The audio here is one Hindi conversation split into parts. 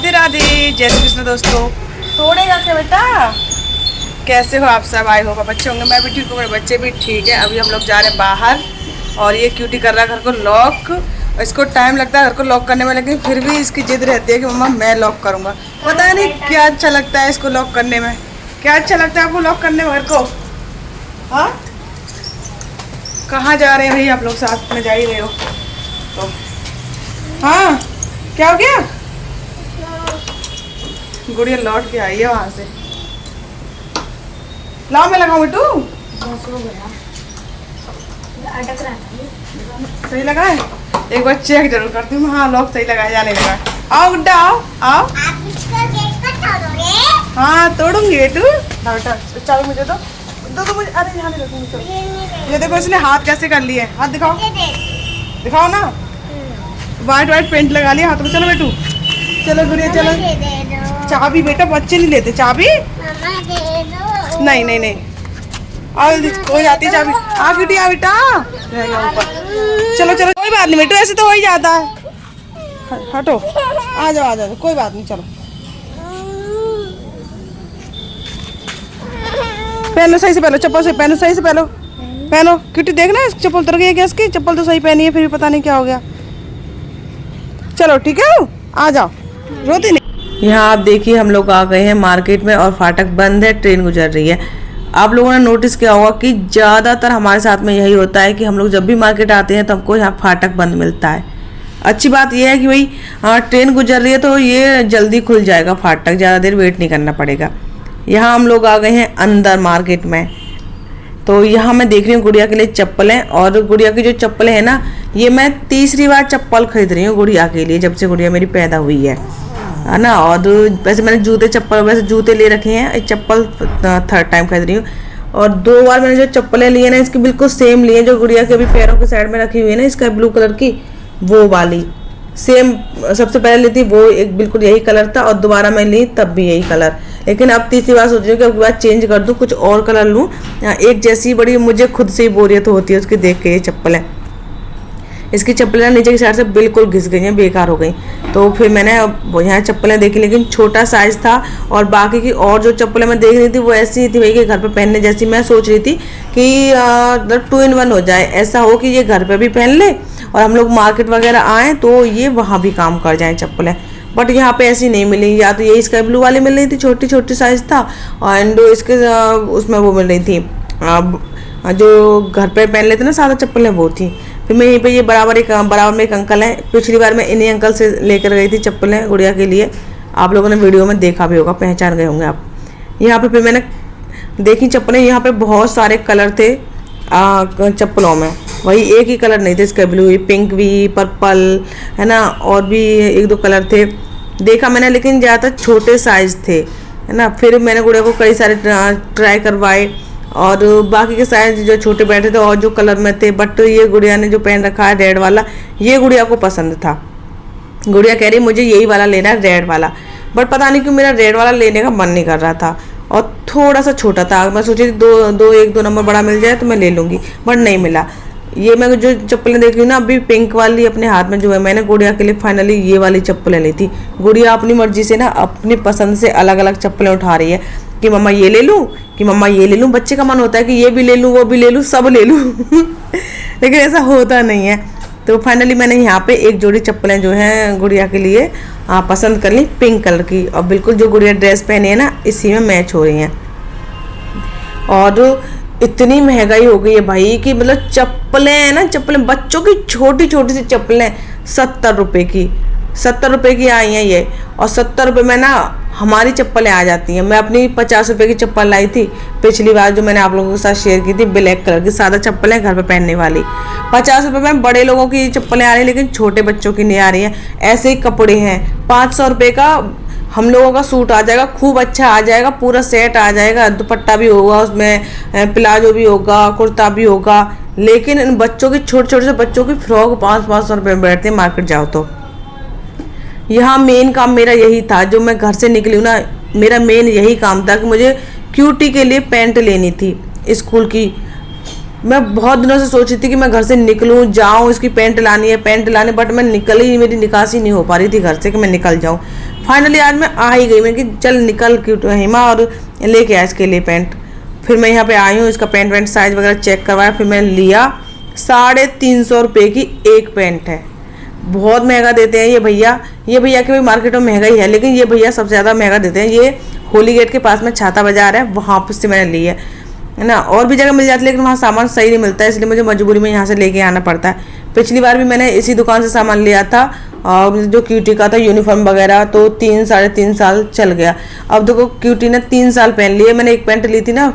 राधे राधे, जय श्री कृष्ण दोस्तों। तोड़ेगा क्या बेटा? कैसे हो आप सब? आए होगा बच्चे होंगे, मैं भी ठीक हूँ, मेरे बच्चे भी ठीक है। अभी हम लोग जा रहे हैं बाहर और ये क्यूटी कर रहा है घर को लॉक। इसको टाइम लगता है घर को लॉक करने में, लेकिन फिर भी इसकी जिद रहती है कि मम्मा मैं लॉक करूँगा। पता नहीं क्या अच्छा लगता है इसको लॉक करने में। क्या अच्छा लगता है आपको लॉक करने में घर को? हाँ, कहाँ जा रहे हैं भाई आप लोग? साथ में जा ही रहे हो तो। हाँ, क्या हो गया? गुड़िया लौट के आई है वहां से। लाओ मैं लगाऊं बेटू। सही लगा है? एक बार चेक जरूर करती हूँ। हाँ, लॉक सही लगाया, जाने लगा। आओ गुड्डा, आओ आओ। आप इसका गेट पर तोड़ोगे? हाँ तोड़ूंगी बेटू। बेटा चाबी मुझे दो मुझे। अरे यहाँ नहीं रखूंगी। ये देखो इसने हाथ कैसे कर लिए। हाथ दिखाओ, दिखाओ ना। व्हाइट व्हाइट पेंट लगा लिया हाथ में। चलो बेटू, चलो गुड़िया चलो। चाबी बेटा बच्चे नहीं लेते चाबी। मम्मा दे दो। नहीं नहीं नहीं, और कोई आती है चाबी। आ बेटा बेटा, ऊपर। चलो चलो, कोई बात नहीं बेटू, ऐसे तो हो ही जाता है। हटो, आ जाओ आ जाओ, कोई बात नहीं। चलो पहनो सही से, पहनो चप्पल से पहनो, सही से पहनो पहनो। क्योंकि देखना चप्पल उतर गई है क्या इसकी? चप्पल तो सही पहनी है, फिर भी पता नहीं क्या हो गया। चलो ठीक है, आ जाओ, रोती नहीं। यहाँ आप देखिए हम लोग आ गए हैं मार्केट में और फाटक बंद है, ट्रेन गुजर रही है। आप लोगों ने नोटिस किया होगा कि ज़्यादातर हमारे साथ में यही होता है कि हम लोग जब भी मार्केट आते हैं तो हमको यहाँ फाटक बंद मिलता है। अच्छी बात यह है कि भाई ट्रेन गुजर रही है तो ये जल्दी खुल जाएगा फाटक, ज़्यादा देर वेट नहीं करना पड़ेगा। यहाँ हम लोग आ गए हैं अंदर मार्केट में। तो यहाँ मैं देख रही हूँ गुड़िया के लिए चप्पलें, और गुड़िया की जो चप्पलें हैं ना, ये मैं तीसरी बार चप्पल खरीद रही हूँ गुड़िया के लिए जब से गुड़िया मेरी पैदा हुई है ना। और वैसे मैंने वैसे जूते ले रखे हैं, चप्पल थर्ड टाइम खरीद रही हूँ। और 2 बार मैंने जो चप्पलें ली है ना, इसकी बिल्कुल सेम ली है जो गुड़िया के अभी पैरों के साइड में रखी हुई है ना, इसका ब्लू कलर की, वो वाली सेम सबसे पहले ली थी, वो एक बिल्कुल यही कलर था। और दोबारा मैं ली तब भी यही कलर, लेकिन अब तीसरी बार सोच रही हूँ कि अब की बार चेंज कर दूँ, कुछ और कलर लूँ। एक जैसी बड़ी मुझे खुद से ही बोरियत होती है उसकी देख के। ये चप्पलें, इसकी चप्पलें नीचे की साइड से बिल्कुल घिस गई हैं, बेकार हो गई। तो फिर मैंने यहाँ चप्पलें देखी, लेकिन छोटा साइज़ था। और बाकी की और जो चप्पलें मैं देख रही थी वो ऐसी थी भाई कि घर पे पहनने जैसी। मैं सोच रही थी कि 2 in 1 हो जाए, ऐसा हो कि ये घर पे भी पहन ले और हम लोग मार्केट वगैरह आएँ तो ये वहाँ भी काम कर जाएँ चप्पलें। बट यहाँ पे ऐसी नहीं मिली। या तो ये स्काई ब्लू वाली मिल रही थी, छोटी छोटी साइज़ था, एंड इसके उसमें वो मिल रही थी जो घर पे पहन लेते ना सादा चप्पलें, वो थी। फिर मैं यहीं पे ये बराबर में एक अंकल हैं, पिछली बार मैं इन्हीं अंकल से लेकर गई थी चप्पलें गुड़िया के लिए। आप लोगों ने वीडियो में देखा भी होगा, पहचान गए होंगे आप। यहाँ पे फिर मैंने देखी चप्पलें, यहाँ पे बहुत सारे कलर थे चप्पलों में, वही एक ही कलर नहीं थे स्काई ब्लू, पिंक भी, पर्पल है ना, और भी 1-2 कलर थे देखा मैंने, लेकिन ज़्यादातर छोटे साइज़ थे है ना। फिर मैंने गुड़िया को कई सारे ट्राई करवाए और बाकी के साइज जो छोटे बैठे थे और जो कलर में थे। बट ये गुड़िया ने जो पहन रखा है रेड वाला, ये गुड़िया को पसंद था। गुड़िया कह रही मुझे यही वाला लेना है, रेड वाला। बट पता नहीं क्यों मेरा रेड वाला लेने का मन नहीं कर रहा था, और थोड़ा सा छोटा था। मैं सोची थी 1-2 नंबर बड़ा मिल जाए तो मैं ले लूँगी, बट नहीं मिला। ये मैं जो चप्पलें देख रही हूँ ना अभी, पिंक वाली अपने हाथ में जो है, मैंने गुड़िया के लिए फाइनली ये वाली चप्पलें ली थी। गुड़िया अपनी मर्जी से ना अपनी पसंद से अलग अलग चप्पलें उठा रही है कि मम्मा ये ले लूँ, कि मम्मा ये ले लूँ। बच्चे का मन होता है कि ये भी ले लूँ, वो भी ले लूँ, सब ले लूँ लेकिन ऐसा होता नहीं है। तो फाइनली मैंने यहाँ पे एक जोड़ी चप्पलें जो हैं गुड़िया के लिए पसंद कर ली, पिंक कलर की, और बिल्कुल जो गुड़िया ड्रेस पहनी है ना इसी में मैच हो रही हैं। और इतनी महंगाई हो गई है भाई कि मतलब चप्पलें हैं ना, चप्पलें बच्चों की छोटी छोटी सी चप्पलें 70 रुपये की, 70 रुपये की आई हैं ये। और 70 रुपये में ना हमारी चप्पलें आ जाती हैं। मैं अपनी 50 रुपये की चप्पल लाई थी पिछली बार, जो मैंने आप लोगों के साथ शेयर की थी, ब्लैक कलर की सादा चप्पलें घर पे पहनने वाली। 50 रुपये में बड़े लोगों की चप्पलें आ रही हैं, लेकिन छोटे बच्चों की नहीं आ रही हैं। ऐसे ही कपड़े हैं, 500 रुपये का हम लोगों का सूट आ जाएगा, खूब अच्छा आ जाएगा, पूरा सेट आ जाएगा, दुपट्टा भी होगा उसमें, प्लाजो भी होगा, कुर्ता भी होगा। लेकिन इन बच्चों की छोटे छोटे से बच्चों की फ्रॉक 500-500 रुपये में बैठते हैं मार्केट जाओ तो। यहाँ मेन काम मेरा यही था, जो मैं घर से निकली हूँ ना, मेरा मेन यही काम था कि मुझे क्यूटी के लिए पैंट लेनी थी स्कूल की। मैं बहुत दिनों से सोची थी कि मैं घर से निकलूं, जाऊं, इसकी पैंट लानी है, पैंट लानी, बट मैं निकली, मेरी निकासी नहीं हो पा रही थी घर से कि मैं निकल जाऊं। फाइनली आज मैं आ ही गई, मैं कि चल निकल क्यूट हिमा और लेके आया इसके लिए पैंट। फिर मैं यहाँ पे आई हूँ, इसका पैंट वैंट साइज वगैरह चेक करवाया, फिर मैंने लिया। 350 रुपये की एक पैंट है, बहुत महंगा देते हैं ये भैया। ये भैया के भी मार्केट में महंगा ही है, लेकिन ये भैया सबसे ज़्यादा महंगा देते हैं। ये होली गेट के पास में छाता बाजार है, वहाँ पर से मैंने ली है ना। और भी जगह मिल जाती है लेकिन वहाँ सामान सही नहीं मिलता है, इसलिए मुझे मजबूरी में यहाँ से लेके आना पड़ता है। पिछली बार भी मैंने इसी दुकान से सामान लिया था, जो क्यूटी का था, यूनिफॉर्म वगैरह, तो 3-3.5 साल चल गया। अब देखो क्यूटी ने 3 साल पहन लिए। मैंने एक पैंट ली थी ना,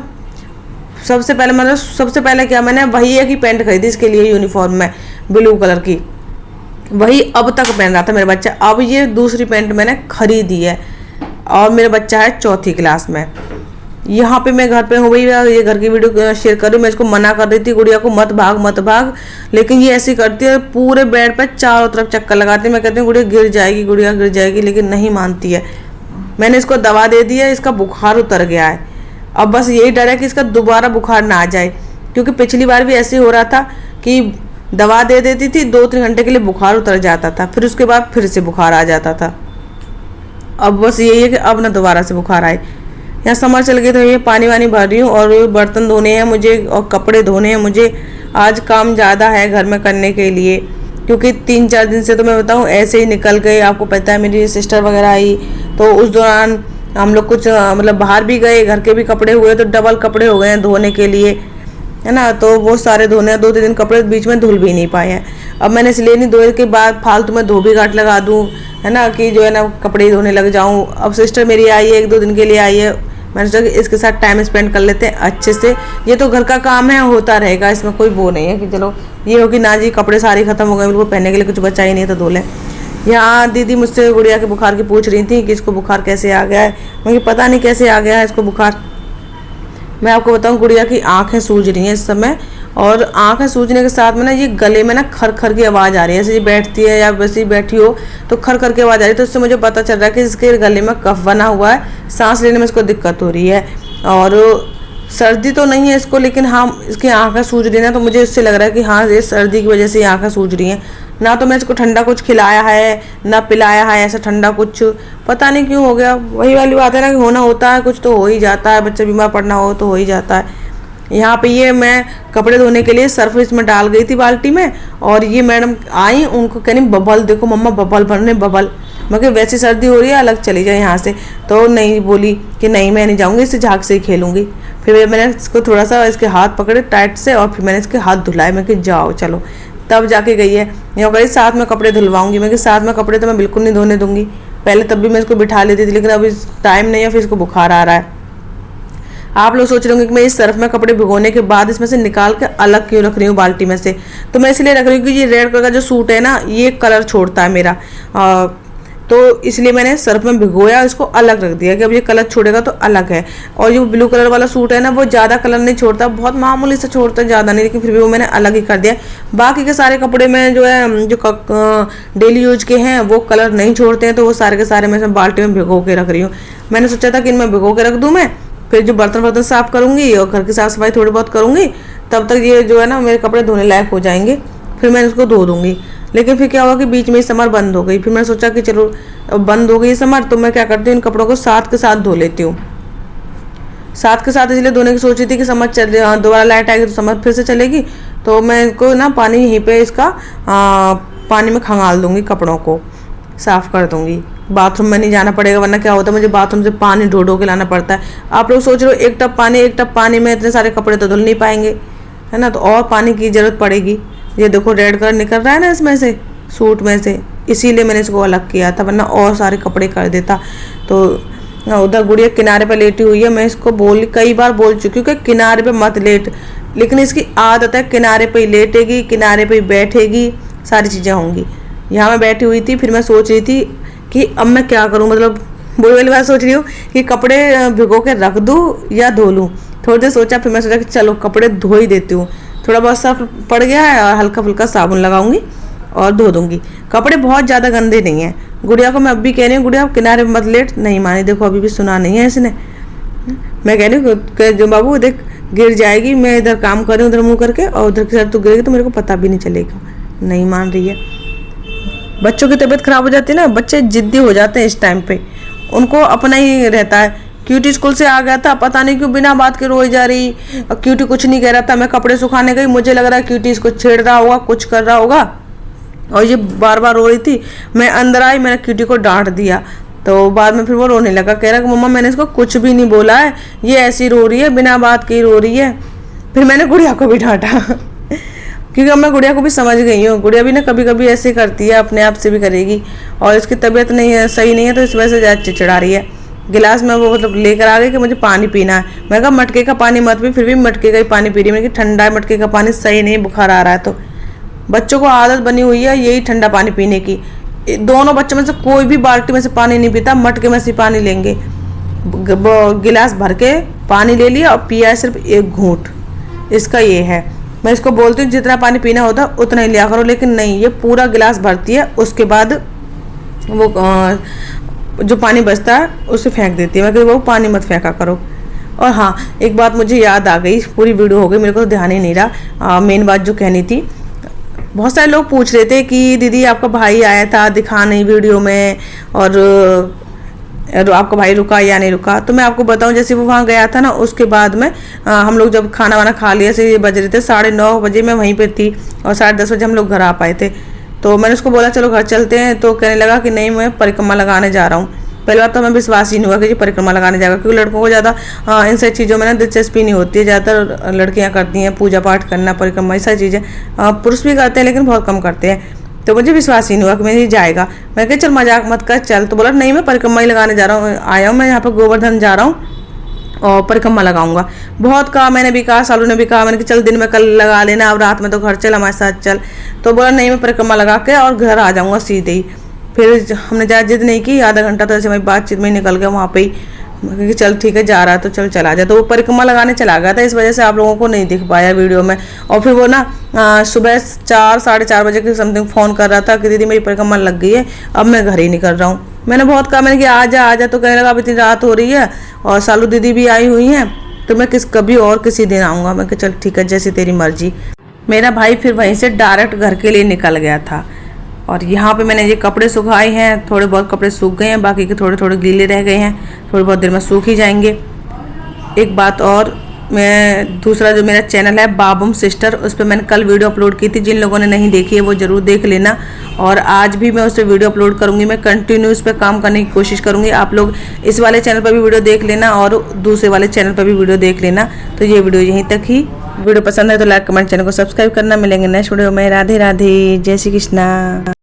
सबसे पहले क्या, मैंने वही एक ही पैंट खरीदी इसके लिए यूनिफॉर्म में, ब्लू कलर की, वही अब तक पहन रहा था मेरा बच्चा। अब ये दूसरी पैंट मैंने खरीदी है और मेरा बच्चा है 4th क्लास में। यहाँ पे मैं घर पे हूँ भैया, ये घर की वीडियो शेयर कर रही हूँ। मैं इसको मना कर रही थी गुड़िया को, मत भाग, लेकिन ये ऐसी करती है, पूरे बेड पे चारों तरफ चक्कर लगाती है। मैं कहती हूँ गुड़िया गिर जाएगी, लेकिन नहीं मानती है। मैंने इसको दवा दे दी है, इसका बुखार उतर गया है। अब बस यही डर है कि इसका दोबारा बुखार ना आ जाए, क्योंकि पिछली बार भी ऐसे हो रहा था कि दवा दे देती थी, 2-3 घंटे के लिए बुखार उतर जाता था, फिर उसके बाद फिर से बुखार आ जाता था। अब बस यही है कि अब ना दोबारा से बुखार आए। यहाँ समर चल गई तो ये पानी वानी भर रही हूँ, और बर्तन धोने हैं मुझे और कपड़े धोने हैं मुझे। आज काम ज़्यादा है घर में करने के लिए, क्योंकि 3-4 दिन से तो मैं बताऊँ ऐसे ही निकल गए। आपको पता है मेरी सिस्टर वगैरह आई, तो उस दौरान हम लोग कुछ मतलब बाहर भी गए, घर के भी कपड़े हुए, तो डबल कपड़े हो गए हैं धोने के लिए, है ना। तो वो सारे धोने हैं, 2-3 दिन कपड़े बीच में धुल भी नहीं पाए हैं। अब मैंने इसलिए नहीं धोए के बाद फालतू में धोबी घाट लगा दूँ, है ना, कि जो है ना कपड़े धोने लग जाऊँ। अब सिस्टर मेरी आई है, 1-2 दिन के लिए आई है, मैंने सोचा कि इसके साथ टाइम स्पेंड कर लेते हैं अच्छे से। ये तो घर का काम है, होता रहेगा, इसमें कोई वो नहीं है कि चलो ये हो कि ना जी कपड़े सारे खत्म हो गए, बिल्कुल पहनने के लिए कुछ बचा ही नहीं तो धो लें। यहाँ दीदी मुझसे गुड़िया के बुखार की पूछ रही थी कि इसको बुखार कैसे आ गया है। मुझे पता नहीं कैसे आ गया है इसको बुखार। मैं आपको बताऊँ, गुड़िया की आँखें सूज रही हैं इस समय, और आँखें सूजने के साथ में ना ये गले में ना खर की आवाज़ आ रही है। जैसे ये बैठती है या वैसे ही बैठी हो तो खर की आवाज़ आ रही है, तो उससे मुझे पता चल रहा है कि इसके गले में कफ बना हुआ है, सांस लेने में इसको दिक्कत हो रही है। और सर्दी तो नहीं है इसको, लेकिन हाँ इसकी आँखें सूज रही हैं, तो मुझे इससे लग रहा है कि हाँ ये सर्दी की वजह से आँखें सूज रही हैं। ना तो मैं इसको ठंडा कुछ खिलाया है ना पिलाया है, ऐसा ठंडा कुछ पता नहीं क्यों हो गया। वही वाली बात है ना कि होना होता है, कुछ तो हो ही जाता है, बच्चा बीमार पड़ना हो तो हो ही जाता है। यहाँ पे ये मैं कपड़े धोने के लिए सर्फ इसमें डाल गई थी बाल्टी में, और ये मैडम आई, उनको कहनी बबल देखो मम्मा, बबल भरने बबल। मगर वैसी सर्दी हो रही है, अलग चली जाए यहाँ से। तो नहीं, बोली कि नहीं मैं नहीं जाऊँगी, इससे झाग से ही खेलूँगी। फिर मैंने इसको थोड़ा सा इसके हाथ पकड़े टाइट से, और फिर मैंने इसके हाथ धुलाए। मैं कि जाओ चलो, तब जाके गई है। यहाँ कहीं साथ में कपड़े धुलवाऊंगी, मैं कि साथ में कपड़े तो मैं बिल्कुल नहीं धोने दूंगी। पहले तब भी मैं इसको बिठा लेती थी, लेकिन अभी टाइम नहीं है, फिर इसको बुखार आ रहा है। आप लोग सोच रहे होंगे कि मैं इस सर्फ में कपड़े भिगोने के बाद इसमें से निकाल के अलग क्यों रख रही हूँ बाल्टी में से। तो मैं इसलिए रख रही हूँ कि ये रेड कलर का जो सूट है ना, ये कलर छोड़ता है मेरा, तो इसलिए मैंने सर्फ में भिगोया, इसको अलग रख दिया कि अब ये कलर छोड़ेगा तो अलग है। और जो ब्लू कलर वाला सूट है ना, वो ज़्यादा कलर नहीं छोड़ता, बहुत मामूली से छोड़ता है, ज़्यादा नहीं, लेकिन फिर भी वो मैंने अलग ही कर दिया। बाकी के सारे कपड़े में जो है जो डेली यूज के हैं वो कलर नहीं छोड़ते हैं, तो वो सारे के सारे मैं बाल्टी में भिगो के रख रही हूँ। मैंने सोचा था कि इनमें भिगो के रख दूँ मैं, फिर जो बर्तन साफ़ करूँगी और घर की साफ़ सफाई थोड़ी बहुत करूँगी, तब तक ये जो है ना मेरे कपड़े धोने लायक हो जाएंगे, फिर मैं इसको धो दूँगी। लेकिन फिर क्या हुआ कि बीच में समर बंद हो गई। फिर मैंने सोचा कि चलो बंद हो गई समर, तो मैं क्या करती हूँ इन कपड़ों को साथ के साथ धो लेती हूँ। साथ के साथ इसलिए धोने की सोच रही थी कि समर चल दोबारा लाइट आएगी तो समर फिर से चलेगी, तो मैं इनको ना पानी यहीं पे इसका पानी में खंगाल दूँगी, कपड़ों को साफ़ कर दूँगी। बाथरूम में नहीं जाना पड़ेगा, वरना क्या होता है मुझे बाथरूम से पानी ढो के लाना पड़ता है। आप लोग सोच रहे हो एक टप पानी में इतने सारे कपड़े तो धुल नहीं पाएंगे, है ना, तो और पानी की ज़रूरत पड़ेगी। ये देखो रेड कलर निकल रहा है ना इसमें से, सूट में से, इसीलिए मैंने इसको अलग किया था, वरना और सारे कपड़े कर देता। तो उधर गुड़िया किनारे पे लेटी हुई है, मैं इसको कई बार बोल चुकी हूँ कि किनारे पे मत लेट, लेकिन इसकी आदत है किनारे पे ही लेटेगी, किनारे पे ही बैठेगी, सारी चीज़ें होंगी। यहाँ मैं बैठी हुई थी, फिर मैं सोच रही थी कि अब मैं क्या करूँ, मतलब वही वाली बात सोच रही हूँ कि कपड़े भिगो के रख दूँ या धो लूँ। थोड़ी देर सोचा, फिर मैं सोचा कि चलो कपड़े धो ही देती हूँ, थोड़ा बहुत साफ पड़ गया है, और हल्का फुल्का साबुन लगाऊंगी और धो दूंगी। कपड़े बहुत ज़्यादा गंदे नहीं हैं। गुड़िया को मैं अब भी कह रही हूँ, गुड़िया किनारे मत लेट, नहीं मानी, देखो अभी भी सुना नहीं है इसने। मैं कह रही हूँ जो बाबू देख गिर जाएगी, मैं इधर काम कर रही हूँ उधर मुँह करके, और उधर की साइड तू गिरेगी तो मेरे को पता भी नहीं चलेगा, नहीं मान रही है। बच्चों की तबीयत खराब हो जाती है ना, बच्चे जिद्दी हो जाते हैं इस टाइम पे, उनको अपना ही रहता है। क्यूटी स्कूल से आ गया था, पता नहीं क्यों बिना बात के रोई जा रही। क्यूटी कुछ नहीं कह रहा था, मैं कपड़े सुखाने गई, मुझे लग रहा है क्यूटी इसको छेड़ रहा होगा, कुछ कर रहा होगा, और ये बार बार रो रही थी। मैं अंदर आई, मैंने क्यूटी को डांट दिया, तो बाद में फिर वो रोने लगा, कह रहा कि मम्मा मैंने इसको कुछ भी नहीं बोला है, ये ऐसी रो रही है, बिना बात के ही रो रही है। फिर मैंने गुड़िया को भी डांटा क्योंकि अब मैं गुड़िया को भी समझ गई हूँ, गुड़िया भी ना कभी कभी ऐसे करती है, अपने आप से भी करेगी। और इसकी तबीयत नहीं है, सही नहीं है, तो इस वजह से ज़्यादा चिड़चिड़ा रही है। गिलास में वो मतलब लेकर आ गई कि मुझे पानी पीना है। मैं कहा मटके का पानी मत पी, फिर भी मटके का ही पानी पी रही है। मैंने कहा ठंडा है मटके का पानी, सही नहीं, बुखार आ रहा है। तो बच्चों को आदत बनी हुई है यही ठंडा पानी पीने की। दोनों बच्चों में से कोई भी बाल्टी में से पानी नहीं पीता, मटके में से पानी लेंगे। गिलास भर के पानी ले लिया और पिया है सिर्फ एक घूंट, इसका ये है। मैं इसको बोलती हूँ जितना पानी पीना होता उतना ही लिया करो, लेकिन नहीं, ये पूरा गिलास भरती है, उसके बाद वो जो पानी बचता है उसे फेंक देती है। मैं कहती वो पानी मत फेंका करो। और हाँ, एक बात मुझे याद आ गई, पूरी वीडियो हो गई, मेरे को तो ध्यान ही नहीं रहा। मेन बात जो कहनी थी, बहुत सारे लोग पूछ रहे थे कि दीदी आपका भाई आया था, दिखा नहीं वीडियो में, और आपका भाई रुका या नहीं रुका। तो मैं आपको बताऊं, जैसे वो वहाँ गया था ना, उसके बाद में हम लोग जब खाना वाना खा लिया, से ये बज रहे थे 9:30 बजे, मैं वहीं पे थी, और 10:30 बजे हम लोग घर आ पाए थे। तो मैंने उसको बोला चलो घर चलते हैं, तो कहने लगा कि नहीं मैं परिक्रमा लगाने जा रहा हूँ। पहली बात तो हमें विश्वास ही नहीं हुआ कि ये परिक्रमा लगाने जाएगा, क्योंकि लड़कों को ज़्यादा इन सब चीज़ों में ना दिलचस्पी नहीं होती है। ज़्यादातर लड़कियाँ करती हैं पूजा पाठ करना, परिक्रमा, ये सारी चीज़ें पुरुष भी करते हैं लेकिन बहुत कम करते हैं। तो मुझे विश्वास ही नहीं हुआ कि मैं जाएगा। मैं कहा चल मजाक मत कर चल, तो बोला नहीं मैं परिक्रमा ही लगाने जा रहा हूँ, आया हूँ मैं यहाँ पर गोवर्धन जा रहा हूँ और परिक्रमा लगाऊंगा। बहुत कहा, मैंने भी कहा, सालू ने भी कहा, मैंने कहा चल दिन में कल लगा लेना, अब रात में तो घर चल हमारे साथ चल। तो बोला नहीं मैं परिक्रमा लगा के और घर आ जाऊँगा सीधे ही। फिर हमने ज़्यादा जिद नहीं की, आधा घंटा तो ऐसे हमारी बातचीत में निकल गया वहाँ पे ही। क्योंकि चल ठीक है जा रहा है तो चल चला जाए। तो वो परिक्रमा लगाने चला गया था, इस वजह से आप लोगों को नहीं दिख पाया वीडियो में। और फिर वो ना सुबह 4 साढ़े 4 बजे के समथिंग फ़ोन कर रहा था कि दीदी मेरी परिक्रमा लग गई है, अब मैं घर ही निकल रहा हूँ। मैंने बहुत कहा, मैंने कि आ जा, तो कहने लगा अब इतनी रात हो रही है और सालू दीदी भी आई हुई हैं, तो मैं कभी और किसी दिन आऊँगा। मैं कहा चल ठीक है जैसी तेरी मर्जी। मेरा भाई फिर वहीं से डायरेक्ट घर के लिए निकल गया था। और यहाँ पे मैंने ये कपड़े सुखाए हैं, थोड़े बहुत कपड़े सूख गए हैं, बाकी के थोड़े थोड़े गीले रह गए हैं, थोड़ी बहुत देर में सूख ही जाएंगे। एक बात और, मैं दूसरा जो मेरा चैनल है बाबूम सिस्टर, उस पर मैंने कल वीडियो अपलोड की थी, जिन लोगों ने नहीं देखी है वो ज़रूर देख लेना। और आज भी मैं उस पर वीडियो अपलोड करूँगी, मैं कंटिन्यू उस पर काम करने की कोशिश करूँगी। आप लोग इस वाले चैनल पर भी वीडियो देख लेना और दूसरे वाले चैनल पर भी वीडियो देख लेना। तो ये वीडियो यहीं तक ही। वीडियो पसंद है तो लाइक कमेंट, चैनल को सब्सक्राइब करना। मिलेंगे नेक्स्ट वीडियो में। राधे राधे, जय श्री कृष्णा।